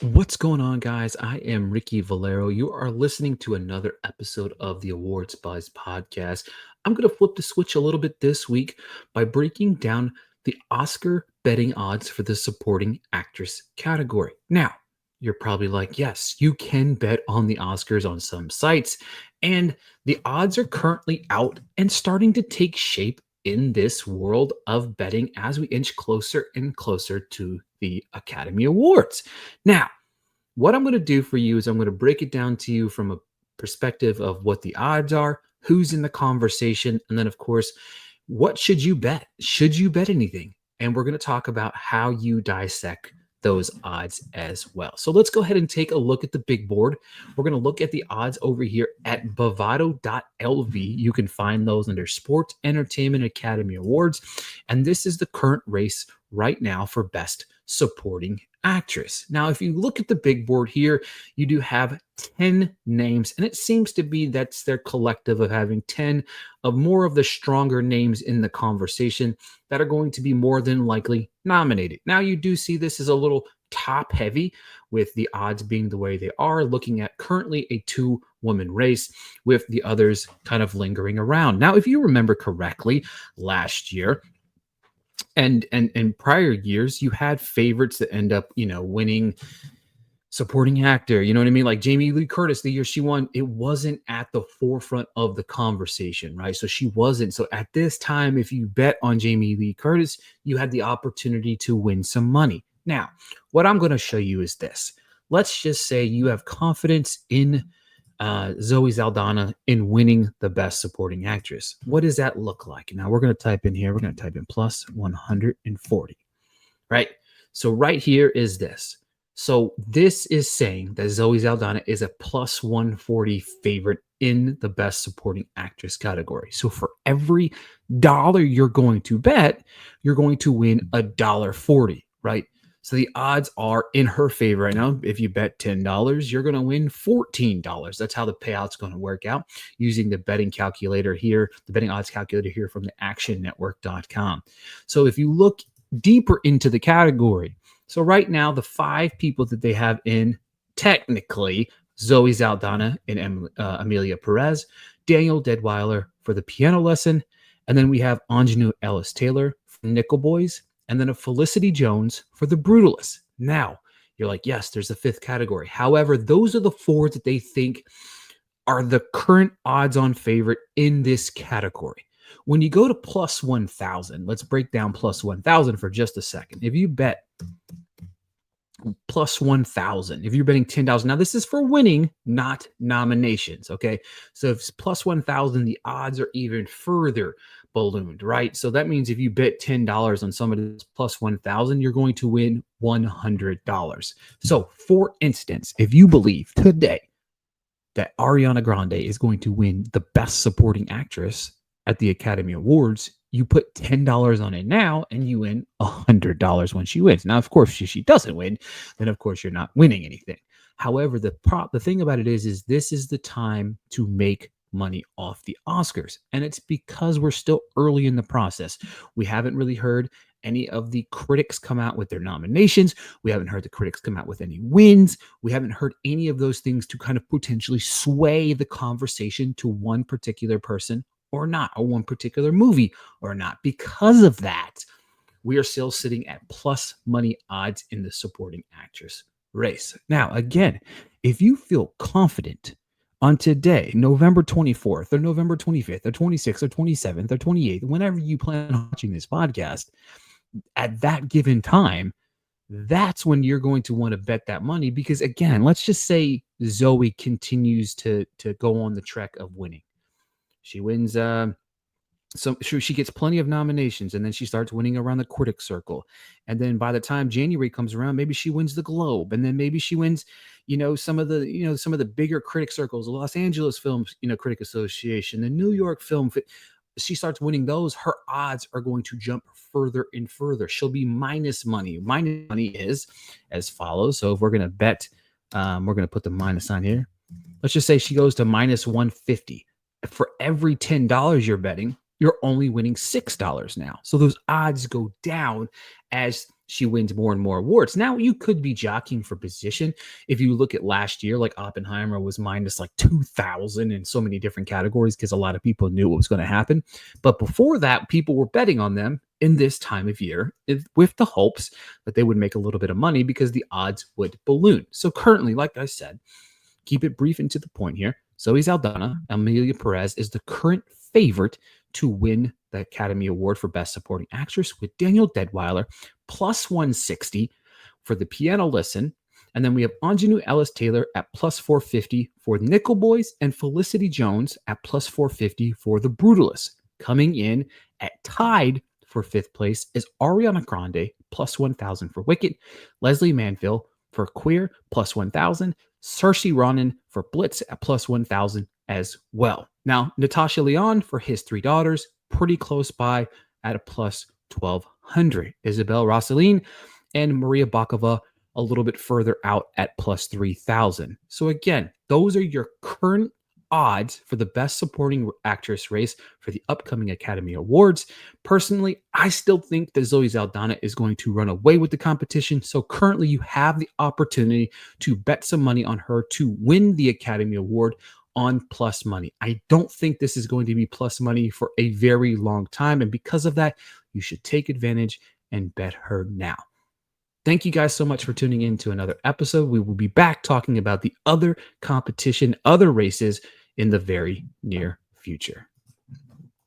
What's going on, guys? I am Ricky Valero. You are listening to another episode of the Awards Buzz podcast. I'm going to flip the switch a little bit this week by breaking down the Oscar betting odds for the supporting actress category. Now, you're probably like, yes, you can bet on the Oscars on some sites, and the odds are currently out and starting to take shape in this world of betting as we inch closer and closer to the Academy Awards. Now, what I'm going to do for you is I'm going to break it down to you from a perspective of what the odds are, who's in the conversation, and then, of course, what should you bet? Should you bet anything? And we're going to talk about how you dissect those odds as well. So let's go ahead and take a look at the big board. We're going to look at the odds over here at bovado.lv. You can find those under Sports Entertainment Academy Awards. And this is the current race right now for Best Supporting Actress. Now, if you look at the big board here, you do have 10 names, and it seems to be that's their collective of having 10 of more of the stronger names in the conversation that are going to be more than likely nominated. Now, you do see this is a little top heavy with the odds being the way they are, looking at currently a 2-woman race with the others kind of lingering around. Now, if you remember correctly, last year, and in prior years, you had favorites that end up, winning supporting actor. You know what I mean? Like Jamie Lee Curtis, the year she won, it wasn't at the forefront of the conversation, right? So she wasn't. So at this time, if you bet on Jamie Lee Curtis, you had the opportunity to win some money. Now, what I'm going to show you is this. Let's just say you have confidence in Zoe Saldana in winning the Best Supporting Actress. What does that look like? Now we're going to type in here. We're going to type in plus 140, right? So right here is this. So this is saying that Zoe Saldana is a plus 140 favorite in the Best Supporting Actress category. So for every dollar you're going to bet, you're going to win $1.40, right? So the odds are in her favor right now. If you bet $10, you're going to win $14. That's how the payout's going to work out using the betting calculator here, the betting odds calculator here from the actionnetwork.com. So if you look deeper into the category, so right now the 5 people that they have in, technically, Zoe Saldana and Amelia Perez, Daniel Deadweiler for the piano lesson, and then we have Ingenue Ellis-Taylor from Nickel Boys, and then a Felicity Jones for The Brutalist. Now, you're like, yes, there's a 5th category. However, those are the 4 that they think are the current odds-on favorite in this category. When you go to plus 1,000, let's break down plus 1,000 for just a second. If you bet plus 1,000, if you're betting $10, now this is for winning, not nominations, okay? So if it's plus 1,000, the odds are even further ballooned, right? So that means if you bet $10 on somebody that's plus 1,000, you're going to win $100. So for instance, if you believe today that Ariana Grande is going to win the Best Supporting Actress at the Academy Awards, you put $10 on it now and you win $100 when she wins. Now, of course, if she doesn't win, then of course you're not winning anything. However, the thing about it is this is the time to make money off the Oscars. And it's because we're still early in the process. We haven't really heard any of the critics come out with their nominations. We haven't heard the critics come out with any wins. We haven't heard any of those things to kind of potentially sway the conversation to one particular person or not, or one particular movie or not. Because of that, we are still sitting at plus money odds in the supporting actress race. Now, again, if you feel confident on today, November 24th or November 25th or 26th or 27th or 28th, whenever you plan on watching this podcast, at that given time, that's when you're going to want to bet that money. Because again, let's just say Zoe continues to go on the trek of winning. She wins so she gets plenty of nominations, and then she starts winning around the critic circle. And then by the time January comes around, maybe she wins the Globe, and then maybe she wins, some of the bigger critic circles, the Los Angeles Film, Critic Association, the New York Film. She starts winning those. Her odds are going to jump further and further. She'll be minus money. Minus money is as follows. So if we're going to bet, we're going to put the minus sign here. Let's just say she goes to minus 150. For every $10 you're betting, you're only winning $6 now. So those odds go down as she wins more and more awards. Now, you could be jockeying for position. If you look at last year, like Oppenheimer was minus like 2,000 in so many different categories because a lot of people knew what was going to happen. But before that, people were betting on them in this time of year with the hopes that they would make a little bit of money because the odds would balloon. So currently, like I said, keep it brief and to the point here. Zoe Saldana, Amelia Perez is the current favorite to win the Academy Award for Best Supporting Actress, with Daniel Deadweiler plus 160 for The Piano Listen. And then we have Ingenue Ellis-Taylor at plus 450 for Nickel Boys, and Felicity Jones at plus 450 for The Brutalist. Coming in at tied for fifth place is Ariana Grande plus 1,000 for Wicked, Leslie Manville for Queer plus 1,000, Saoirse Ronan for Blitz at plus 1,000 as well. Now, Natasha Lyonne for His Three Daughters, pretty close by at a plus 1,200. Isabel Rossellini and Maria Bakova a little bit further out at plus 3,000. So again, those are your current odds for the Best Supporting Actress race for the upcoming Academy Awards. Personally, I still think that Zoe Saldana is going to run away with the competition. So currently you have the opportunity to bet some money on her to win the Academy Award on plus money. I don't think this is going to be plus money for a very long time. And because of that, you should take advantage and bet her now. Thank you guys so much for tuning in to another episode. We will be back talking about the other competition, other races in the very near future.